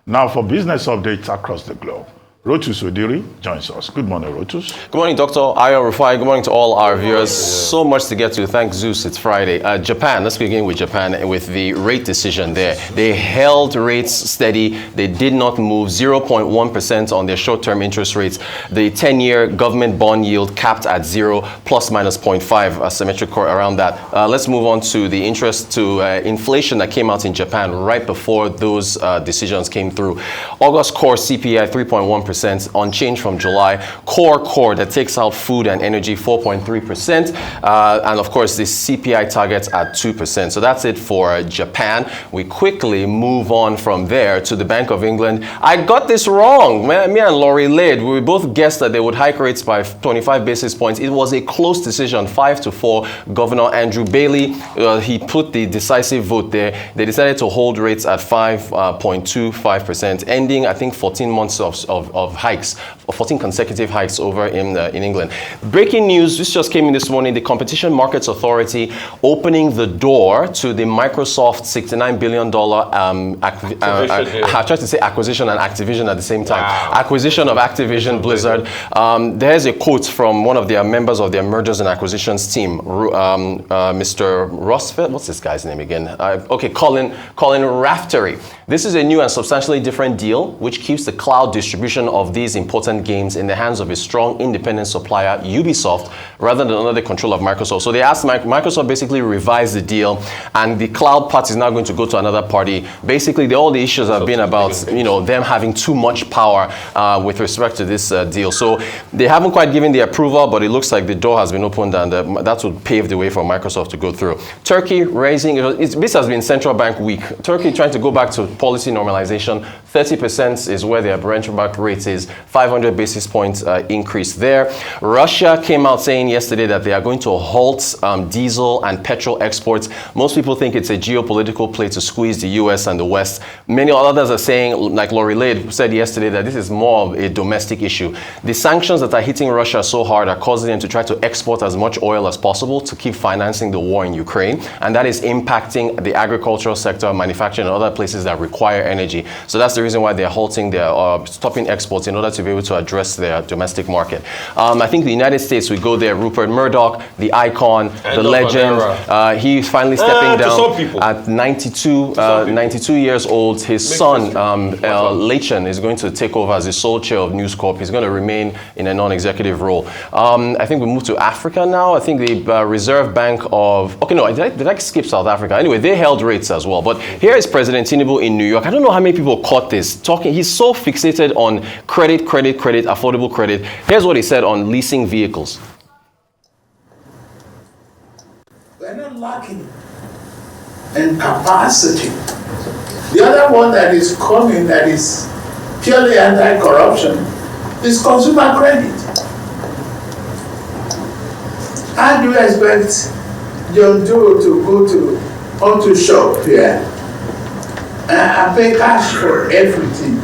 Now for business updates across the globe, Rotus Odiri joins us. Good morning, Rotus. Good morning, Dr. Ayo Rufai. Good morning to all our viewers. So much to get to. Thank Zeus, it's Friday. Japan, let's begin with Japan with the rate decision there. They held rates steady. They did not move 0.1% on their short-term interest rates. The 10-year government bond yield capped at 0, plus minus 0.5, a symmetric around that. Let's move on to the interest to inflation that came out in Japan right before those decisions came through. August core CPI 3.1%. Unchanged from July. Core that takes out food and energy 4.3%, and of course the CPI targets at 2%. So that's it for Japan. We quickly move on from there to the Bank of England. I got this wrong. Me and Laurie Lade, we both guessed that they would hike rates by 25 basis points. It was a close decision, 5-4. Governor Andrew Bailey, he put the decisive vote there. They decided to hold rates at 5.25%, ending I think 14 months of hikes, 14 consecutive hikes over in England. Breaking news, this just came in this morning, the Competition Markets Authority opening the door to the Microsoft $69 billion, I tried to say acquisition and Activision at the same time. Wow. Acquisition of Activision Blizzard. There's a quote from one of their members of their mergers and acquisitions team, Mr. Rossfeld, what's this guy's name again? Colin Raftery. This is a new and substantially different deal, which keeps the cloud distribution of these important games in the hands of a strong independent supplier, Ubisoft, rather than under the control of Microsoft. So they asked Microsoft basically revise the deal, and the cloud part is now going to go to another party. Basically, all the issues have been about them having too much power with respect to this deal. So they haven't quite given the approval, but it looks like the door has been opened, and that would pave the way for Microsoft to go through. Turkey raising, this has been central bank week. Turkey trying to go back to policy normalization. 30% is where their benchmark rate is, 500 basis points increase there. Russia came out saying yesterday that they are going to halt diesel and petrol exports. Most people think it's a geopolitical play to squeeze the US and the West. Many others are saying, like Laurie Lade said yesterday, that this is more of a domestic issue. The sanctions that are hitting Russia so hard are causing them to try to export as much oil as possible to keep financing the war in Ukraine, and that is impacting the agricultural sector, manufacturing, and other places that require energy. So that's the reason why they're halting their stopping exports in order to be able to address their domestic market. I think the United States, we go there. Rupert Murdoch, the icon, the legend. He's finally stepping down at 92 years old. His son, Lachen, is going to take over as the sole chair of News Corp. He's going to remain in a non-executive role. I think we move to Africa now. I think the Reserve Bank of... did I skip South Africa? Anyway, they held rates as well. But here is President Tinubu in New York. I don't know how many people caught this. He's so fixated on credit, affordable credit. Here's what he said on leasing vehicles. We're not lacking in capacity. The other one that is coming that is purely anti-corruption is consumer credit. How do you expect John Doe to go to auto shop here and pay cash for everything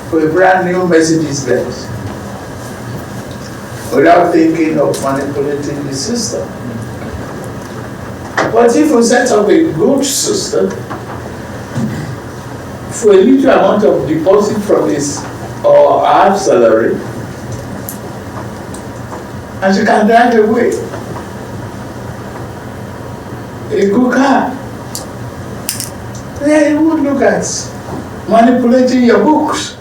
for a brand new Mercedes-Benz without thinking of manipulating the system? But if we set up a good system for a little amount of deposit from his or half salary, and she can drive away a good car, then you would look at manipulating your books.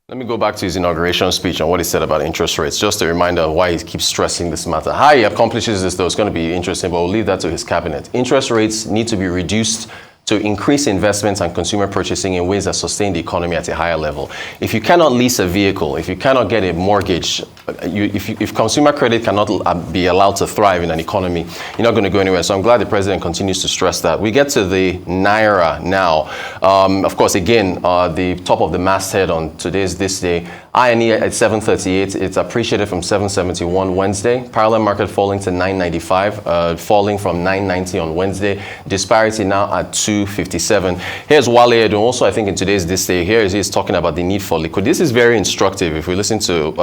Let me go back to his inauguration speech and what he said about interest rates. Just a reminder of why he keeps stressing this matter. How he accomplishes this, though, is going to be interesting, but we'll leave that to his cabinet. Interest rates need to be reduced to increase investments and consumer purchasing in ways that sustain the economy at a higher level. If you cannot lease a vehicle, if you cannot get a mortgage, if consumer credit cannot be allowed to thrive in an economy, you're not going to go anywhere. So I'm glad the president continues to stress that. We get to the Naira now. Of course, again, the top of the masthead on this day, INE at 738. It's appreciated from 771 Wednesday. Parallel market falling to 995, falling from 990 on Wednesday. Disparity now at 257. Here's Wale Edun, also I think in today's This Day. Here he's talking about the need for liquidity. This is very instructive if we listen to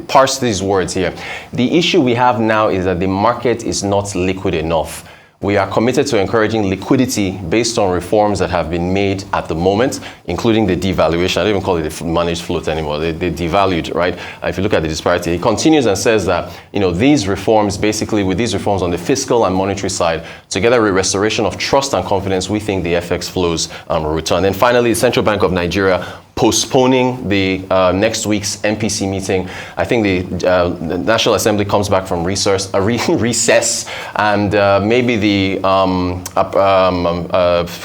parse these words here. The issue we have now is that the market is not liquid enough. We are committed to encouraging liquidity based on reforms that have been made at the moment, including the devaluation. I don't even call it a managed float anymore. They devalued, right? If you look at the disparity, he continues and says that, these reforms, basically with these reforms on the fiscal and monetary side, together with restoration of trust and confidence, we think the FX flows will return. And finally, the Central Bank of Nigeria postponing the next week's MPC meeting. I think the National Assembly comes back from recess, and maybe the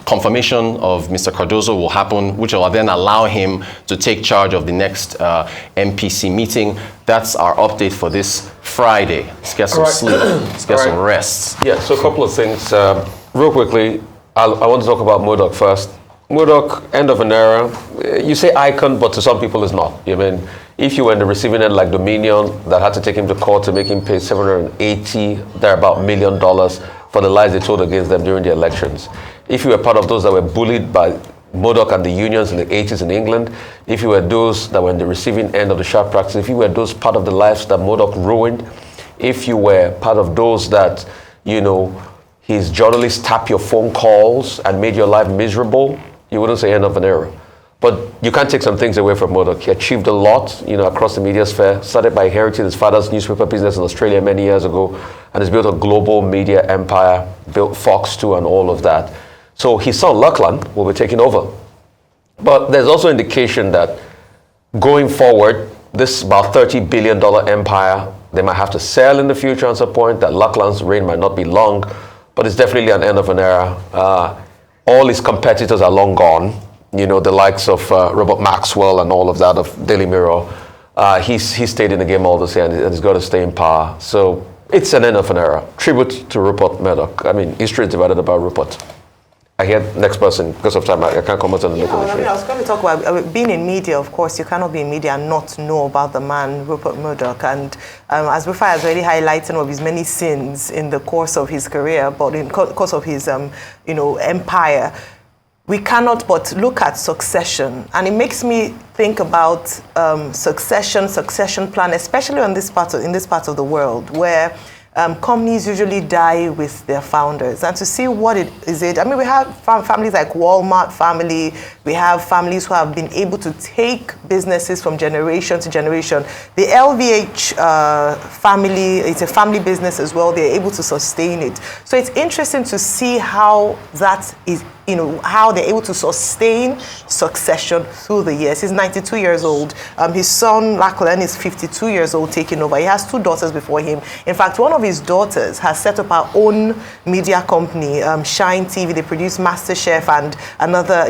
confirmation of Mr. Cardozo will happen, which will then allow him to take charge of the next MPC meeting. That's our update for this Friday. Let's get some sleep. Let's get some rest. Yeah, so a couple of things. Real quickly, I want to talk about Murdoch first. Murdoch, end of an era. You say icon, but to some people it's not. I mean, if you were in the receiving end like Dominion, that had to take him to court to make him pay $780 million for the lies they told against them during the elections. If you were part of those that were bullied by Murdoch and the unions in the 80s in England, if you were those that were in the receiving end of the sharp practice, if you were those part of the lives that Murdoch ruined, if you were part of those that, his journalists tap your phone calls and made your life miserable, you wouldn't say end of an era. But you can't take some things away from Murdoch. He achieved a lot, across the media sphere, started by inheriting his father's newspaper business in Australia many years ago, and has built a global media empire, built Fox 2 and all of that. So his son, Lachlan, will be taking over. But there's also indication that going forward, this about $30 billion empire, they might have to sell in the future at some point, that Lachlan's reign might not be long, but it's definitely an end of an era. All his competitors are long gone, the likes of Robert Maxwell and all of that of Daily Mirror. He's stayed in the game all the same, and he's got to stay in power. So it's an end of an era. Tribute to Rupert Murdoch. I mean, history is divided about Rupert. I hear next person, because of time, I can't comment on the local issue. I was going to talk about being in media. Of course, you cannot be in media and not know about the man, Rupert Murdoch. And as Rupert has already highlighted some of his many sins in the course of his career, but in the course of his, empire, we cannot but look at succession. And it makes me think about succession plan, especially in this part of the world, where companies usually die with their founders, and to see what it is. I mean, we have families like Walmart family. We have families who have been able to take businesses from generation to generation. The LVH family, it's a family business as well. They're able to sustain it. So it's interesting to see how that is, how they're able to sustain succession through the years. He's 92 years old. His son, Lachlan, is 52 years old, taking over. He has 2 daughters before him. In fact, one of his daughters has set up her own media company, Shine TV. They produce MasterChef and another,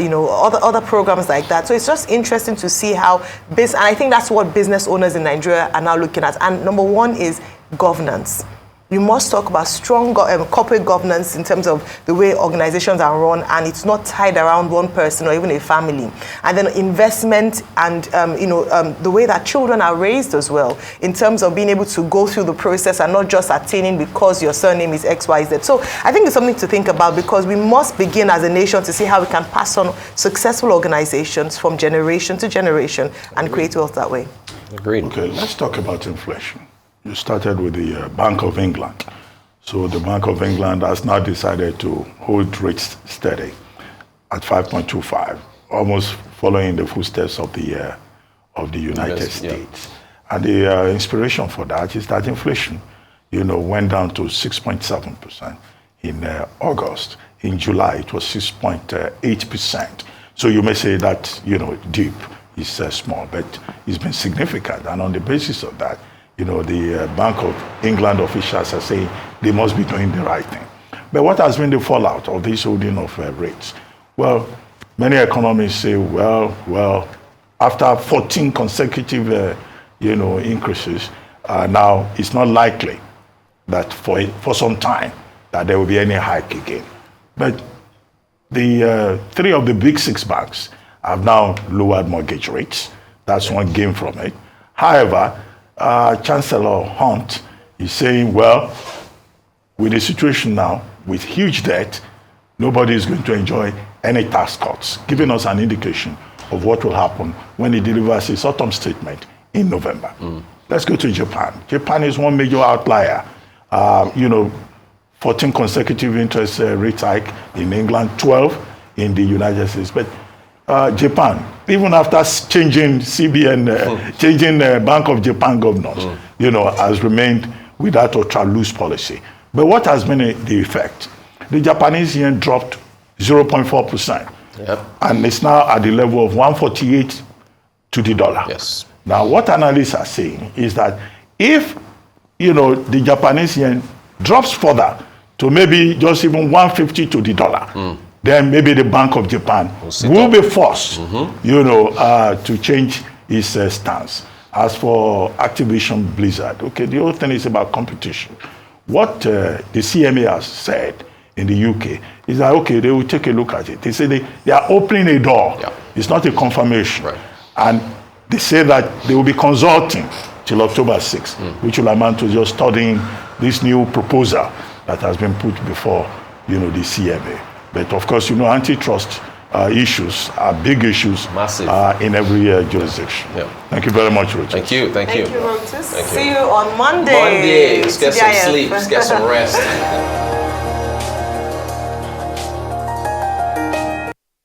other programs like that. So it's just interesting to see how and I think that's what business owners in Nigeria are now looking at. And number one is governance. You must talk about strong corporate governance in terms of the way organizations are run, and it's not tied around one person or even a family. And then investment and the way that children are raised as well, in terms of being able to go through the process and not just attaining because your surname is XYZ. So I think it's something to think about, because we must begin as a nation to see how we can pass on successful organizations from generation to generation and create wealth that way. Agreed. Okay, let's talk about inflation. You started with the Bank of England. So the Bank of England has now decided to hold rates steady at 5.25, almost following the footsteps of the United States. Yeah. And the inspiration for that is that inflation, went down to 6.7% in August. In July, it was 6.8%. So you may say that, dip is small, but it's been significant. And on the basis of that, the Bank of England officials are saying they must be doing the right thing. But what has been the fallout of this holding of rates? Well, many economists say, well, after 14 consecutive, increases, now it's not likely that for some time that there will be any hike again. But the 3 of the big 6 banks have now lowered mortgage rates. That's one gain from it. However, Chancellor Hunt is saying, well, with the situation now, with huge debt, nobody is going to enjoy any tax cuts, giving us an indication of what will happen when he delivers his autumn statement in November. Let's go to Japan. Japan is one major outlier. 14 consecutive interest rate hike in England, 12 in the United States. But Japan, even after changing CBN, changing Bank of Japan governors, has remained with that ultra loose policy. But what has been the effect? The Japanese yen dropped 0.4%. Yep. And it's now at the level of 148 to the dollar. Yes. Now, what analysts are saying is that if, the Japanese yen drops further to maybe just even 150 to the dollar, then maybe the Bank of Japan will be forced, to change its stance. As for Activision Blizzard, okay, the whole thing is about competition. What the CMA has said in the UK is that, okay, they will take a look at it. They say they are opening a door. Yeah. It's not a confirmation. Right. And they say that they will be consulting till October 6th, which will amount to just studying this new proposal that has been put before, the CMA. But of course, antitrust issues are big issues. Massive. In every jurisdiction. Yeah. Thank you very much, Richard. Thank you. Thank you, Rotus. Thank you. See you on Monday. Monday. Let's get some TGIF. sleep. Let's get some rest.